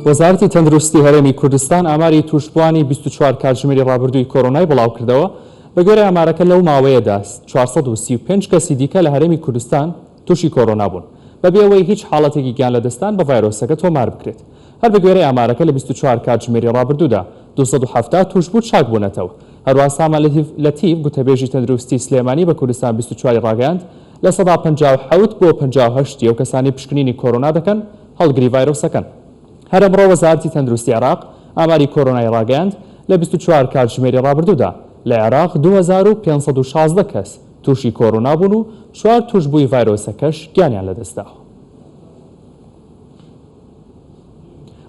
وەزارەتی تەندروستی هەرێمی کوردستان ئاماری توشبوانی 24 کاتژمێری ڕابردووی کۆڕۆنای بڵاو کردەوە. بەگوێرە ئامارەکە لەو ماوەیەدا 435 کەسی دیکە لە هەرێمی کوردستان تووشی کۆڕۆنا بوون بەبێەوەی هیچ حاڵەتێکی گیانلەدەستان بە ڤایرۆسەکە تۆمار بکرێت. هەر بەگوێرەی ئامارەکە لە 24 کاتژمێری ڕابردوودا 270 توشبوو چاک بوونەتەوە. هەروە سامان لەتیف گوتەبێژی تەندروستی سلێمانی بە کوردستان 24 ڕاگەاند لە 157 بۆ 58 ئەو کەسانی پشکنینی کۆڕۆنا دەکەن هەڵگری ڤایرۆسەکەن. هەر ئەمڕۆ وەزارەتی تەندروستی عێراق ئاماری کۆڕۆنای ڕاگەاند لە 24 کاتژمێری ڕابردوودا لە عێراق 2516 کەس تووشی کۆڕۆنا بوون و 4 توشبووی ڤایرۆسەکەش گیانیان لەدەستداوە.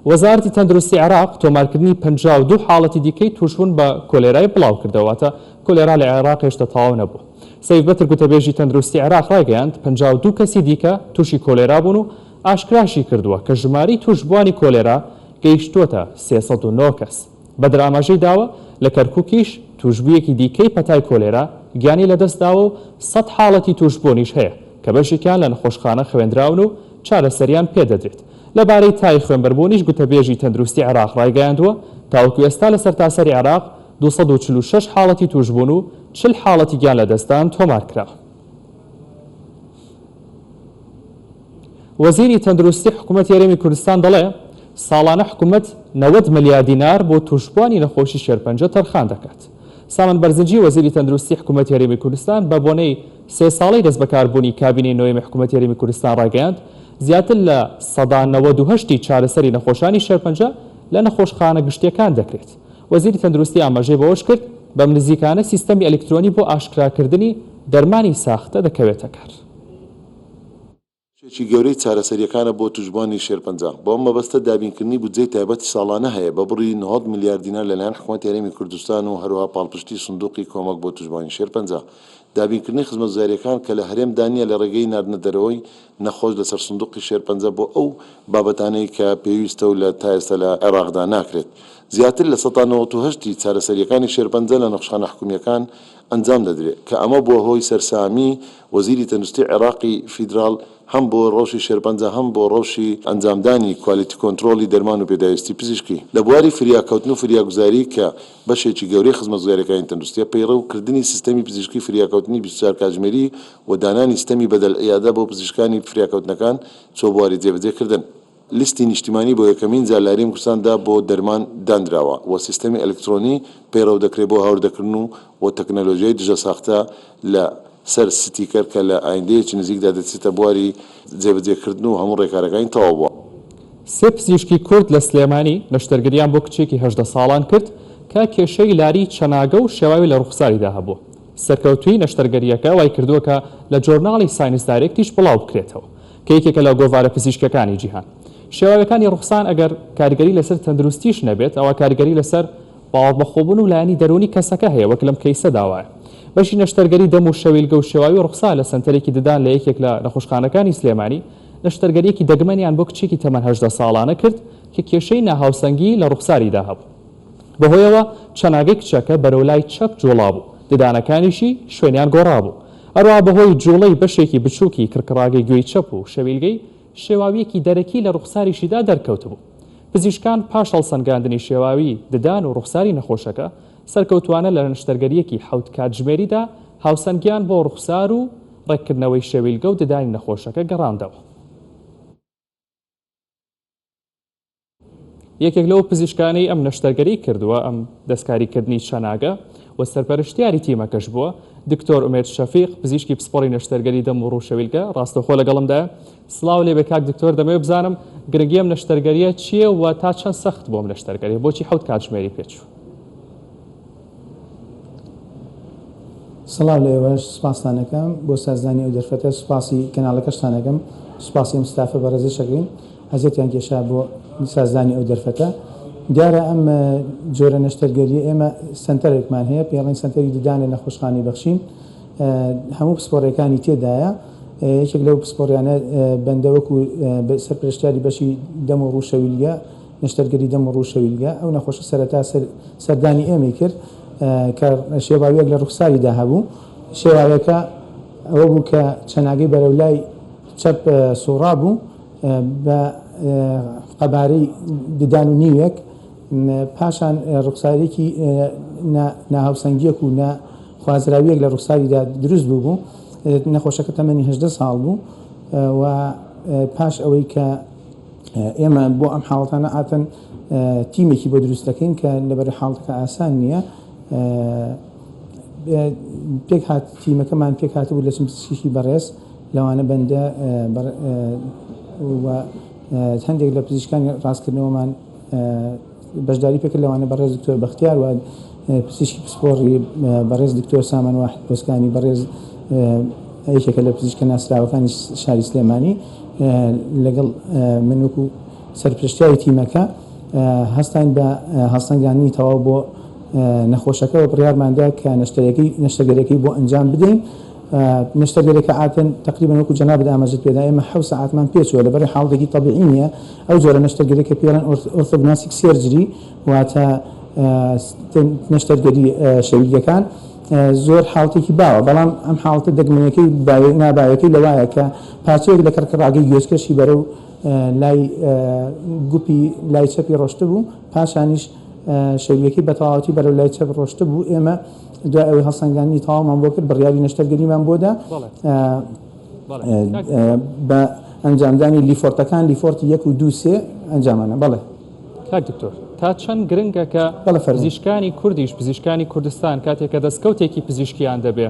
وەزارەتی تەندروستی عێراق تۆمارکردنی 52 حاڵەتی دیکەی توشبوون بە کۆلێرای بڵاو کردەوەتە کۆلێرا لە عێراق هێشتا تەواو نەبوو. سەیف بەتر گوتەبێژی تەندروستی عێراق ڕاگەیاند 52 کەسی دیکە تووشی کۆلێرا بوون و ئاشکراشی کردووە کە ژماری توشبوانی کۆلێرا گەیشتووەتە 309 کەس. بە دراوماژەی داوە لە کەرکووکیش توشبوویەکی دیکەی پەتای کۆلێرا گیانی لەدەستداوە و 100 حاڵەتی توشبوونیش هەیە کە بەشێکیان لە نەخۆشخانە خوێندراون و چارەسەریان پێدەدرێت. لەبارەی تای خوێنبەربوونیش گوتەبێژی تەندروستی عێراق ڕایگەیاندووە تاوەکو ئێستا لە سەرتاسەری عێراق 246 حاڵەتی توشبوون و 40 حاڵەتی گیان لەدەستان تۆمار کراوە. وەزیری تەندروستی حکوومەتی هەرێمی کوردستان دەڵێ ساڵانە حکوومەت 90 ملیار دینار بۆ توشبوانی نەخۆشی شێرپەنجە تەرخان دەکات. سامان بەرزنجی وەزیری تەندروستی حکوومەتی هەرێمی کوردستان بە بۆنەی 3 ساڵەی دەست بەکاربوونی کابینەی نوێمی حکوومەتی هەرێمی کوردستان ڕاگەیاند زیاتر لە 98 چارەسەری نەخۆشانی شێرپەنجە لە نەخۆشخانە گشتیەکان دەکرێت. وەزیری تەندروستی ئاماژەی بەوەش کرد بەم نزیکانە سیستەمی ئەلکترۆنی بۆ ئاشکراکردنی دەرمانی ساختە دەکەوێتە کار. شێکی گەورەی چارەسەریەکانە بۆ توشبوانی شێرپەنجە بەم مەبەستە دابینکردنی بودجەی تایبەتی ساڵانە هەیە بە بڕی 90 ملیار دینار لەلایەن حکوومەتی هەرێمی کوردستان و هەروەها پاڵپشتی سندوقی کۆمەک بۆ توشبوانی شێرپەنجە. دابینکردنی خزمەتگوزاریەکان کە لە هەرێم دانیە لە ڕێگەی ناردنەدەرەوەی نەخۆش لەسەر سندوقی شێرپەنجە بۆ ئەو بابەتانەی کە پێویستە و لە تا ئێستا لە عێراقدا ناکرێت. زیاتر لە 198 چارەسەریەکانی شێرپەنجە لە نەخۆشخانە حکوومیەکان ئەنجام دەدرێت کە ئەمە بۆ هۆی سەرسامی وەزیری تەندروستی عێراقی فیدراڵ هەم بۆ ڕۆژی شێرپەنجە هەم بۆ ڕۆژی ئەنجامدانی کوالیتی کۆنتڕۆلی دەرمان و پێداویستی پزیشکی لە بواری فریاکەوتن و فریاگوزاری کە بەشێکی گەورەی خزمەتگوزاریەکانی تەندروستیە پەیڕەوکردنی سیستەمی پزیشکی فریاکەوتنی 24 کاتژمێری و دانانی سیستەمی بەدەل عیادە بۆ پزیشکانی فریاکەوتنەکان چۆ بواری جێبەجێکردن. لیستی نیشتیمانی بۆ یەکەمین جار لە هەرێمی کوردستاندا بۆ دەرمان دانراوە و سیستەمی ئەلکترۆنی پەیڕەو دەکرێت بۆ هاوردەکردن و تەکنەلۆژیای دژە ساختە لە سەر ستیکەر کە لە ئایندەیەکی نزیکدا دەچێتە بواری جێبەجێکردن و هەموو ڕێکارەکانی تەواو بووە. 3 پزیشکی کورد لە سلێمانی نەشتەرگەریان بۆ کچێکی 18 ساڵان کرد کە کێشەی لاری چەناگە و شێواوی لە ڕوخساریدا هەبوو. سەرکەوتوی نەشتەرگەریەکە وای کردووە کە لە جۆرناڵی ساینسدارێک تیش بڵاو بکرێتەوە کە یەکێکە لە گۆڤارە پزیشکەکانی جیهان. شێواوەکانی ڕوخسان ئەگەر کاریگەری لەسەر تەندروستیش نەبێت ئەوە کاریگەری لەسەر باوەڕبەخۆبوون و لایەنی دەرونی کەسەکە هەیە وەک لەم کەیسە داوایە. بەشی نەشتەرگەری دەم و شەویلگە و شێواوی ڕوخسا لە سنتەرێکی ددان لە یەکێک لە نەخۆشخانەکانی سلێمانی نەشتەرگەریەکی دەگمەنیان بۆ کچێکی تەمەن 18 ساڵانە کرد کە کێشەی ناهاوسەنگی لە ڕوخساریدا هەبوو. بەهۆیەوە چەناگەی کچەکە بەرەولای چەپ جوڵا بوو، ددانەکانیشی شوێنیان گۆڕا بوو. هەروەها بەهۆی جوڵەی بەشێکی بچووکی کرکڕاگەی گوێی چەپ و شەویلگەی شێواویەکی دەرەکی لە ڕوخساریشیدا دەرکەوت بوو. پزیشکان پاش هەڵسەنگاندنی شێواوی ددان و ڕوخساری نەخۆشەکە سەرکەوتوانە لە نەشتەرگەریەکی 7 کاتژمێریدا هاوسەنگیان بۆ ڕوخسار و ڕێککردنەوەی شەویلگە و ددانی نەخۆشەکە گەڕاندەوە. یەکێک لەو پزیشکانەی ئەم نەشتەرگەری کردووە ئەم دەستکاریکردنی چەناگە و سەرپەرشتیاری تیمەکەش بووە دکتۆر ئومێد شەفیق پزیشکی پسپۆڕی نەشتەرگەری دەم و ڕووشەویلگە. ڕاستەوخۆ لەگەڵمدا. سڵاو لێ بێ کاک دکتۆر، دەمەوێت بزانم گرنگی ئەم نەشتەرگەریە چییە و تا چەند سەخت بۆ ئەم نەشتەرگەریە، بۆچی 7 کاتژمێری پێچوو؟ سڵاو لێوەش سپاسانەکەم بۆ سازدانی ئەو دەرفەتە، سوپاسی کەناڵەکەشتانەکەم، سوپاسی ئەم ستافە بەڕێزشەکەین ئەزێتیان کێشا بۆ سازدانی ئەو دەرفەتە. دیارە ئەم جۆرە نەشتەرگەریە ئێمە سنتەرێکمان هەیە، پێڵین سنتەری ددانە نەخۆشخانەی بەخشین، هەموو پسپۆڕەکانی تێدایە. یەکێک لەو پسپۆڕیانە بەندەوەکو سەرپەرشتیاری بەشی دەم و ڕووشەویلگە، نەشتەرگەری دەم و ڕووشەویلگە، ئەو نەخۆشە سەرەتا سەردانی ئێمەی کرد کە شێواویەک لە ڕوخساریدا هەبوو. شێواوەکە ئەوە بوو کە چەناگەی بەرەولای چەپ سوڕا بوو بە قەبارەی ددان و نیوێک پاشان ڕوخسارێکی ناهاوسەنگیەک و خوازراویەک لە ڕوخساریدا دروست بوو نەخۆشەکە تەمەنی 18 ساڵ بوو و پاش ئەوەی کە ئێمە بۆ ئەم حاڵەتانە ئاتەن تیمێکی بۆ دروست دەکەین کە لەبەر حاڵەتەکە ئاسان نییە پێک هات تیمەکەمان پێک هاتبوو لە پزیشکی بەڕێز لەوانە بەندە و هەندێک لە پزیشکانی ڕاستکردنەوەمان بەشداری پێکرد لەوانە بەڕێز دکتۆر بەختیار و پزیشکی پسپۆڕی بەڕێز دکتۆر سامان واحد پۆسکانی بەڕێز یەکێکە لە پزیشکە ناسراوەکانی شاری سلێمانی لەگەڵ من وەکو سەرپرشتیاری تیمەکە هەستان بە هەڵسەنگاندنی تەواو بۆ نەخۆشەکە و بڕیارماندا کە نەشتەگەرەکەی بۆ ئەنجام بدەین نەشتەگەرەکە ئاتەن تقریبا وەکو جەنابەت ئاماژەت پێدا ئێمە 7 ساعتمان پێچووە لەبەر حاڵەتێکی طبیعی نییە ئەو جۆرە نەشتەگەرەکە پێڵەن ئۆرتۆگناستیک سێرجری واتە نەشتەرگەری شەویلگەکان زۆر حاڵەتێکی باوە بەڵام ئەم حاڵەتە دەگمەنەکەی ناباوەکەی لەوایە کە پارچەیەک لە کەرکڕاگەی گوێچکەشی بەرەو لای گوپی لای چەپی ڕۆشتە بوو پاشانیش شەویلگەکەی بە تەواوەتی بەرەو لای چەپ ڕۆشتە بوو ئێمە دوای ئەوەی هەڵسەنگاندنی تەواومان بۆ کرد بڕیاری نەشتەرگەریمان بۆدا بە ئەنجامدانی لیفۆرتەکان لیفۆرتی 1 و 2 3 ئەنجامانە بەڵێ کاک دکتۆر تا چەند گرنگە کە پزیشکانی کوردیش پزیشکانی کوردستان کاتێککە دەستکەوتێکی پزیشکیان دەبێ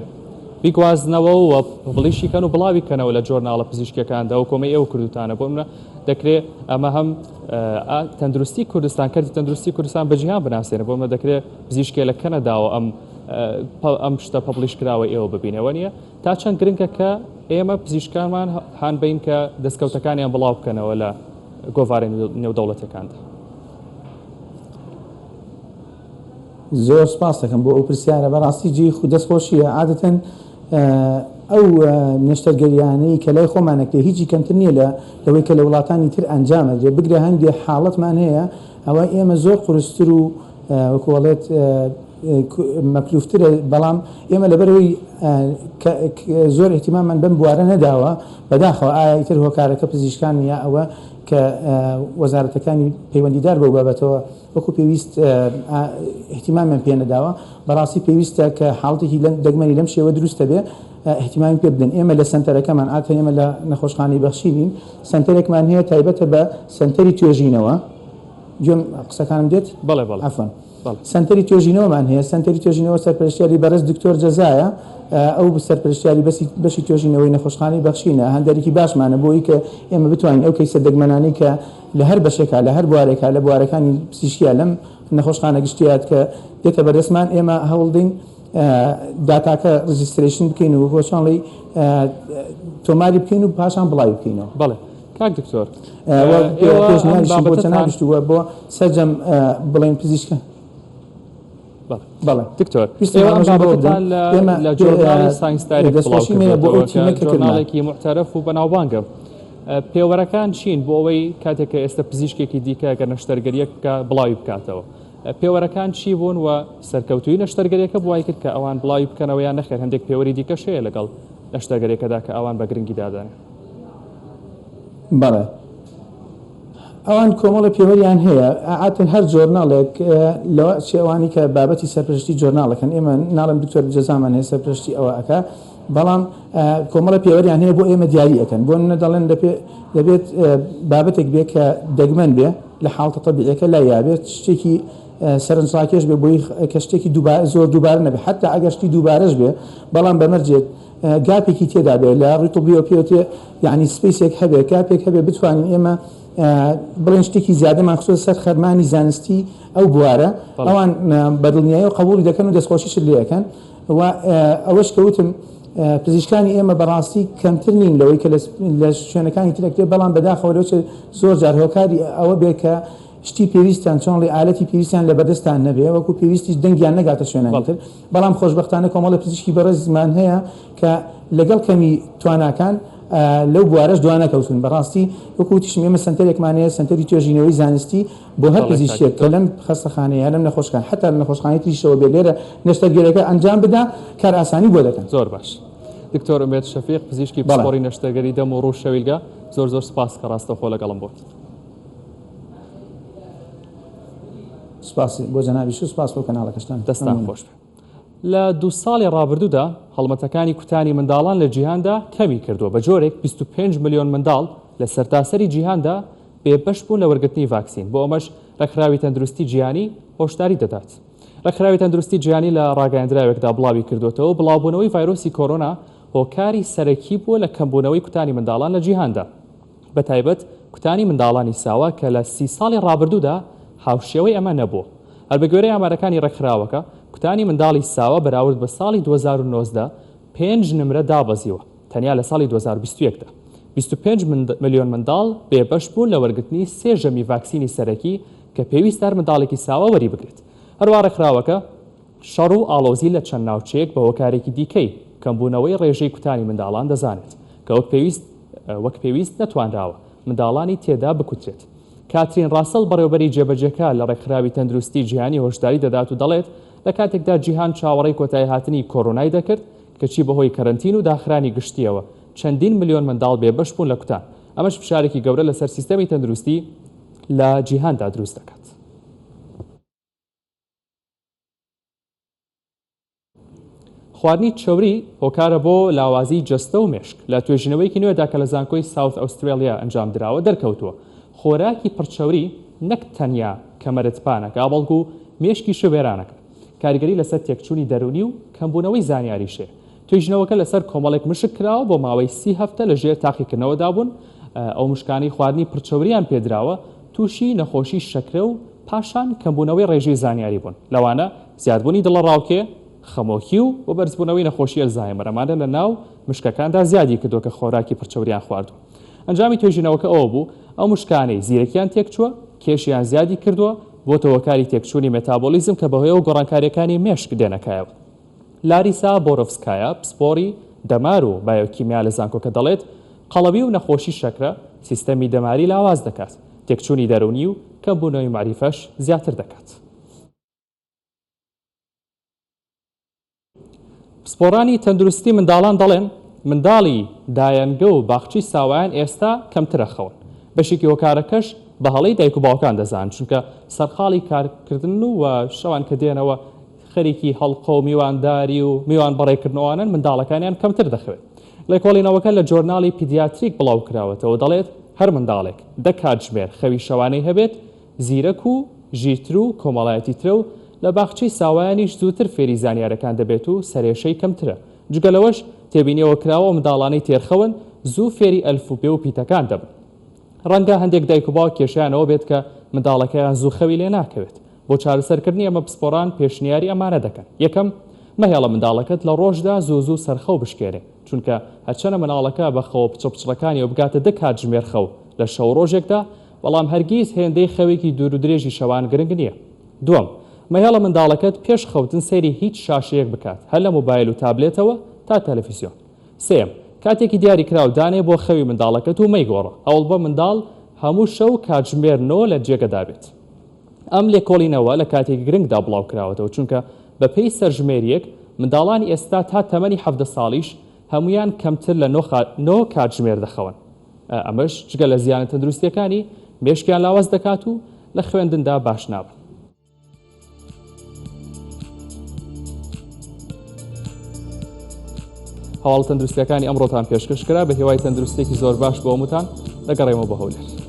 بیگوازنەوە و بڵیشیکەن و بڵاویکەنەوە لە جۆرناڵە پزیشکەکاندا و کۆمەی ئێوە کوردستانە بۆ منە دەکرێت ئەمە هەم تەندروستی کوردستان کردی تەندروستی کوردستان بەجیهان بناسیێنە بۆ منە دەکرێت پزیشکێ لە کەنەداوە ئەم شتە پەبلیش کراوە ئێوە ببینەوە نیە تا چەند گرنگە کە ئێمە پزیشکانمان هان بین کە دەستکەوتەکانیان بڵاو بکەنەوە لە گۆڤارە نێودەوڵەتەکاندا. زۆر سپاس دەکەم بۆ ئەو پرسیارە بەڕاستی جێی دەستخۆشیە عادەتەن ئەو نەشتەرگەریانەی کە لای خۆمانەکە هیچی کەمتر نییە لەوەی کە لە وڵاتانی تر ئەنجامەدرێت بگرە هەندێک حاڵەتمان هەیە ئەوە ئێمە زۆر قورستر و وەکوڵێت مەکلوفترە بەڵام ئێمە لەبەرەوەی زۆر احتیماممان بەم بوارە نەداوە بەداخەوە ئایا ئیتر هۆکارەکە پزیشکان یا ئەوە کە وەزارەتەکانی پەیوەندیدار بەو بابەتەوە وەکو پێویست احتیمامیان پێ نەداوە بەڕاستی پێویستە کە حاڵەتێکی دەگمەنی لەم شێوە دروستە بێ احتیمامی پێ بدەن ئێمە لە سەنتەرەکەمان ئاتە ئێمە لە نەخۆشخانەی بەخشینین سەنتەرێکمان هەیە تایبەتە بە سەنتەری توێژینەوە گوێم قسەکانم دێت بەڵێ بەڵێ عەفوان سەنتەری توێژینەوەمان هەیە سەنتەری توێژینەوە سەرپەرشتیاری بەڕێز دکتۆر جەزایە ئەو سەرپەرشتیاری بەشی توێژینەوەی نەخۆشخانەی بەخشینە هەندێکی باشمانە بۆی کە ئێمە بتوانین ئەو کەیسە دەگمەنانەی کە لە هەر بەشێکا لە هەر بوارێکا لە بوارەکانی پزیشکیە لەم نەخۆشخانە گشتیات کە دێتە بەدەستمان ئێمە هەوڵدەین داتاکە ڕجیستریشن بکەین و بۆ چۆنڵی تۆماری بکەین و پاشان بڵاوی بکەینەوە. بەڵێ کاک دکتۆر پێشنیاریشم بۆ چەنابشتووە بۆ سەرجەم بڵێن پزیشکە بەڵێ دکتۆر لە جۆرناڵی ساینسداری جۆرناڵێکی محتەرەف و بەناوبانگە پێوەرەکان چین بۆ ئەوەی کاتێککە ئێستا پزیشکێکی دیکە گە نەشتەرگەریەکە بڵاوی بکاتەوە پێوەرەکان چی بوون و سەرکەوتوی نەشتەرگەریەکە بوای کرد کە ئەوان بڵاوی بکەنەوە یان نەخێر هەندێک پێوەری دیکە شەیە لەگەڵ نەشتەرگەریەکەدا کە ئەوان بە گرنگی دادانێ. بەڵێ ئەوان کۆمەڵە پێوەریان هەیە ئاتن هەر جۆرناڵێک لەوە چێوانی کە بابەتی سەرپرشتی جۆرناڵەکەن ئێمە ناڵم دکتۆر جەزامان هەیە سەرپرشتی ئەوە ئەکا بەڵام کۆمەڵە پێوەریان هەیە بۆ ئێمە دیاری ئەەکەن بۆ نەدەڵێن دەبێت بابەتێک بێ کە دەگمەن بێ لە حاڵتە تەبیعیەکە لا یابێت شتێکی سەرنجڕاکێش بێ بۆی کە شتێکی زۆر دووبارە نەبێت حتا ئەگەر شتی دووبارەش بێ بەڵام بەمەرجێت گاپێکی تێدا بێ لە ڕیتوبیۆ پێوتێ یعنی سپیسێک هەبێ کاپێک هەبێ بتوانین ئێمە بڵێن شتێکی زیادەمان خصوص سەر خەرمانی زانستی ئەو بوارە ئەوان بەدڵنیایی و قبولی دەکەن و دەستخۆشیش لێەکەن و ئەوەش کەوتم پزیشکانی ئێمە بەڕاستی کەمتر نین لەوەی کە لە شوێنەکانی ترەکتێ بەڵام بەداخەوە زۆر جار هۆکاری ئەوە بێ کە شتی پێویستیان چۆنڵی ئالەتی پێویستیان لە بەدەستان نەبێ وەکو پێویستی دەنگیان نەگاتە شوێنەکەتر بەڵام خۆشبەختانە کۆمەڵە پزیشکی بەڕێزمان هەیە کە لەگەڵ کەمی تواناکان لەو بوارەش دوانەکەوتون بەڕاستی وەکوتیشم ئێمە سنتەرێکمان هەیە سنتەری توێژینەوەی زانستی بۆ هەر پزیشکێک کە لەم خەستەخانەیە لەم نەخۆشخانە حتا لە نەخۆشخانەی تریشەوە بێ لێرە نەشتەرگەریەکە ئەنجام بدا کار ئاسانی بۆ دەکەن. زۆر باش دکتۆر ئومێد شەفیق پزیشکی پسپۆڕی نەشتەرگەری دەم و ڕوو شەویلگە زۆر سپاس کە ڕاستەخۆ لەگەڵم بوویت. سپاس بۆ جەنابیش و سپاس بۆ کەناڵەکەشتان دەستان خۆش بێ. لە 2 ساڵی ڕابردوودا هەڵمەتەکانی کوتانی منداڵان لە جیهاندا کەمی کردووە بە جۆرێک 25 ملیۆن منداڵ لە سەرتاسەری جیهاندا بێبەش بوون لە وەرگرتنی ڤاکسین بۆ ئەمەش ڕێکخراوی تەندروستی جیهانی هۆشداری دەدات. ڕێکخراوی تەندروستی جیهانی لە ڕاگەیاندراوێکدا بڵاوی کردوێتەوە بڵاوبوونەوەی ڤایرۆسی کۆرۆنا هۆکاری سەرەکی بووە لە کەمبوونەوەی کوتانی منداڵان لە جیهاندا، بە تایبەت کوتانی منداڵانی ساوا کە لە 30 ساڵی ڕابردوودا هاوشێوەی ئەمە نەبووە. هەر بە گوێرەی ئامارەکانی ڕێکخراوەکە کوتانی منداڵی ساوا بەراورد بە ساڵی 2019 5 نمرە دابەزیوە. تەنیا لە ساڵی 2021دا 25 ملیۆن منداڵ بێبەش بوون لە وەرگرتنی 3ەمی ڤاکسینی سەرەکی کە پێویستە هەر منداڵێکی ساوا وەری بگرێت. هەروە ڕێکخراوەکە شەڕ و ئاڵۆزی لە چەند ناوچەیەک بە هۆکارێکی دیکەی کەمبوونەوەی ڕێژەی کوتانی منداڵان دەزانێت کە وەک پێویست نەتوانراوە منداڵانی تێدا بکوترێت. کاترین ڕاسەڵ بەڕێوەبەری جێبەجێکە لە ڕێکخراوی تەندروستی جیهانی هۆشداری دەدات و دەڵێت لە کاتێکدا جیهان چاوەڕێی کۆتایی هاتنی کۆڕۆنای دەکرد کەچی بەهۆی کەرەنتین و داخرانی گشتیەوە چەندین ملیۆن منداڵ بێبەش بوون لە کوتان. ئەمەش فشارێکی گەورە لەسەر سیستەمی تەندروستی لە جیهاندا دروست دەکات. خواردنی چۆری هۆکارە بۆ لاوازی جەستە و مێشک لە توێژینەوەیکی نوێدا کە لە زانکۆی ساوت ئەوسترالیا ئەنجام درراوە دەرکەوتووە. خۆراکی پڕچەوری نەک تەنیا کەمەرتپانەکە بەڵکو مێشکی شوێرانەکە کاریگەری لەسەر تێکچوونی دەرونی و کەمبوونەوەی زانیاریشێ. توێژینەوەکە لەسەر کۆمەڵێک مشک کراوە بۆ ماوەی 30 هەفتە لە ژێر تاقیکردنەوەدا بوون. ئەو مشکانی خواردنی پڕچەوریان پێدراوە تووشی نەخۆشی شەکرە و پاشان کەمبوونەوەی ڕێژەی زانیاری بوون. لەوانە زیادبوونی دڵە ڕاوکێ، خەمۆکی و بەرزبوونەوەی نەخۆشی ئەلزایمەر ئەمانە لە ناو مشکەکاندا زیادی کردووە کە خۆراکی پڕچەوریان خواردو. ئەنجامی توێژینەوەکە ئەوە بوو ئەو مشکانەی زیرەکیان تێکچووە، کێشیان زیادی کردووە بۆ تەوەکاری تێکچوونی مێتابۆلیزم کە بەهۆیەوە گۆڕانکاریەکانی مێشک دێنەکایەوە. لاریسا بۆرۆفسکایە پسپۆری دەمار و بایۆکیمیا لە زانکۆکە دەڵێت قەڵەبی و نەخۆشی شەکرە سیستەمی دەماری لاواز دەکات، تێکچوونی دەرونی و کەمبوونەوەی معریفەش زیاتر دەکات. پسپۆرانی تەندروستی منداڵان دەڵێن منداڵی دایەنگە و باخچی ساوایان ئێستا کەمترە خەون. بەشێکی هۆکارەکەش بە هەڵەی دایک و باوکان دەزان چونکە سەرخاڵی کارکردن و شەوان کە دێنەوە خەریکی هەڵقە و میوانداری و میوان بەڕێکردنەوەوانن منداڵەکانیان کەمتر دەخەوێت. لێکۆڵینەوەکە لە جۆرناڵی پیدیاتریک بڵاو کراوەتەوە دەڵێت هەر منداڵێک 10 کاتژمێر خەوی شەوانەی هەبێت زیرەک و ژیتر و کۆمەڵایەتی ترە و لە باخچەی ساوایانیش زووتر فێری زانیارەکان دەبێت و سەرێشەی کەمترە. جگەلەوەش تێبینیەوە کراوە منداڵانەی تێرخەون زوو فێری ئەلفوبێ و پیتەکان دەبن. ڕەنگە هەندێک دایک و باوک کێشیانەوە بێت کە منداڵەکەیان زوو خەوی لێ ناکەوێت. بۆ چارەسەرکردنی ئەمە پسپۆران پێشنیاری ئەمانە دەکەن. یەکەم، مەهێڵە منداڵەکەت لە ڕۆژدا زوو سەرخەو بشکێنێ چونکە هەرچەنە مناڵەکە بە خەوە پچڕەکانی و بگاتە 10 کاتژمێر خەو لە شەو ڕۆژێکدا، بەڵام هەرگیز هێندەی خەوێکی دوور و درێژی شەوان گرنگ نییە. دووەم، مەهێڵە منداڵەکەت پێش خەوتن سەیری هیچ شاشەیەک بکات، هەر لە مۆبایل و تابلێتەوە تا تەلەڤیزیۆن. سێم، کاتێکی دیاری کراو دانێ بۆ خەوی منداڵەکەت و مەیگۆڕە، هەوڵ بە منداڵ هەموو شەو کاتژمێر 9 لە جێگەدا بێت. ئەم لێکۆڵینەوە لە کاتێکی گرنگدا بڵاو کراوەتەوە چونکە بەپێی سەرژمێریەک منداڵانی ئێستا تا تەمەنی 17 ساڵیش هەمویان کەمتر لە 9 کاتژمێر دەخەون. ئەمەش جگە لە زیانە تەندروستیەکانی مێشکیان لاواز دەکات و لە خوێندندا باش نابن. هەواڵ تەندروستیەکانی ئەمڕۆتان پێشکەشکرا بە هێوای تەندروستێکی زۆر باش بۆ هەمووتان دەگەڕێمەوە بە هەولێر.